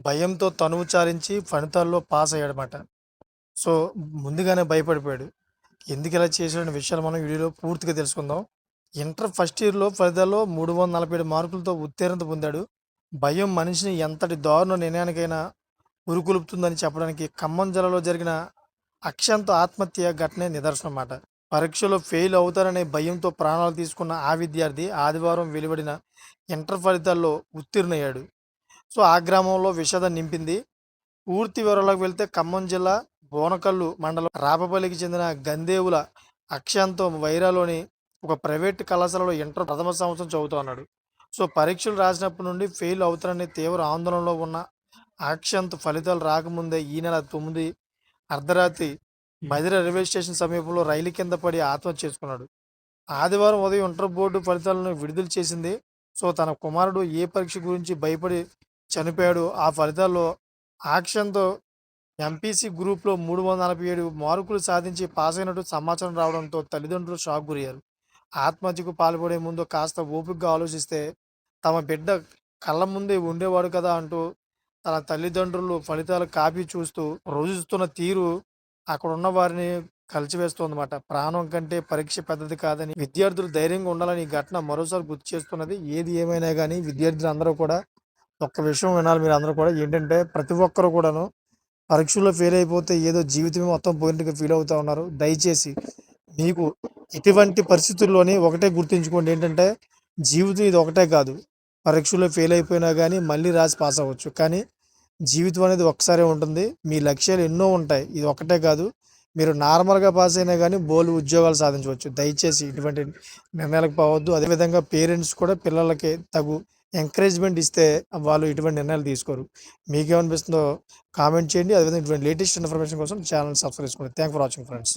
భయంతో తనువు చాలించి ఫలితాల్లో పాస్ అయ్యాడనమాట. సో, ముందుగానే భయపడిపోయాడు. ఎందుకిలా చేశాడనే విషయాలు మనం వీడియోలో పూర్తిగా తెలుసుకుందాం. ఇంటర్ ఫస్ట్ ఇయర్‌లో ఫలితాల్లో 347 మార్కులతో ఉత్తీర్ణత పొందాడు. భయం మనిషిని ఎంతటి దారుణ నిర్ణయానికైనా ఉరుకొల్పుతుందని చెప్పడానికి ఖమ్మం జిల్లాలో జరిగిన అక్షంత ఆత్మహత్య ఘటనే నిదర్శనం మాట. పరీక్షలో ఫెయిల్ అవుతారనే భయంతో ప్రాణాలు తీసుకున్న ఆ విద్యార్థి ఆదివారం వెలువడిన ఇంటర్ ఫలితాల్లో ఉత్తీర్ణుడయ్యాడు. సో, ఆ గ్రామంలో విషాదం నింపింది. పూర్తి వివరాలకు వెళ్తే ఖమ్మం జిల్లా బోనకల్లు మండలం రాపపల్లికి చెందిన గందేవుల అక్షంతో వైరాలోని ఒక ప్రైవేట్ కళాశాలలో ఇంటర్ ప్రథమ సంవత్సరం చదువుతా ఉన్నాడు. సో, పరీక్షలు రాసినప్పటి నుండి ఫెయిల్ అవుతారని తీవ్ర ఆందోళనలో ఉన్న అక్షంత్ ఫలితాలు రాకముందే ఈ నెల 9 అర్ధరాత్రి మధిర రైల్వే స్టేషన్ సమీపంలో రైలు కింద పడి ఆత్మహత్య చేసుకున్నాడు. ఆదివారం ఉదయం ఇంటర్ బోర్డు ఫలితాలను విడుదల చేసింది. సో, తన కుమారుడు ఏ పరీక్ష గురించి భయపడి చనిపోయాడు. ఆ ఫలితాల్లో ఆక్షన్‌తో ఎంపీసీ గ్రూప్‌లో 347 మార్కులు సాధించి పాస్ అయినట్టు సమాచారం రావడంతో తల్లిదండ్రులు షాక్ గురయ్యారు. ఆత్మహత్యకు పాల్పడే ముందు కాస్త ఓపికగా ఆలోచిస్తే తమ బిడ్డ కళ్ళ ముందే ఉండేవాడు కదా అంటూ తన తల్లిదండ్రులు ఫలితాల కాపీ చూస్తూ రోదిస్తున్న తీరు అక్కడున్న వారిని కలిచివేస్తోందన్నమాట. ప్రాణం కంటే పరీక్ష పెద్దది కాదని విద్యార్థులు ధైర్యంగా ఉండాలని ఈ ఘటన మరోసారి గుర్తు చేస్తున్నది. ఏది ఏమైనా గానీ విద్యార్థులందరూ కూడా ఒక్క విషయం వినాలి మీరందరూ కూడా. ఏంటంటే ప్రతి ఒక్కరు కూడాను పరీక్షల్లో ఫెయిల్ అయిపోతే ఏదో జీవితమే మొత్తం పోయినట్టుగా ఫీల్ అవుతా ఉన్నారు. దయచేసి మీకు ఇటువంటి పరిస్థితుల్లోని ఒకటే గుర్తుంచుకోండి ఏంటంటే, జీవితం ఇది ఒకటే కాదు. పరీక్షల్లో ఫెయిల్ అయిపోయినా గానీ మళ్ళీ రాసి పాస్ అవ్వచ్చు. కానీ జీవితం అనేది ఒక్కసారే ఉంటుంది. మీ లక్ష్యాలు ఎన్నో ఉంటాయి. ఇది ఒక్కటే కాదు. మీరు నార్మల్‌గా పాస్ అయినా గానీ బోలెడు ఉద్యోగాలు సాధించవచ్చు. దయచేసి ఇటువంటి నిర్ణయాలకు పోవద్దు. అదేవిధంగా పేరెంట్స్ కూడా పిల్లలకి తగు ఎంకరేజ్‌మెంట్ ఇస్తే వాళ్ళు ఇటువంటి నిర్ణయాలు తీసుకోరు. మీకేమనిపిస్తుందో కామెంట్ చేయండి. అదేవిధంగా ఇటువంటి లేటెస్ట్ ఇన్ఫర్మేషన్ కోసం ఛానెల్‌ని సబ్స్క్రైబ్ చేసుకోండి. Thank for watching friends.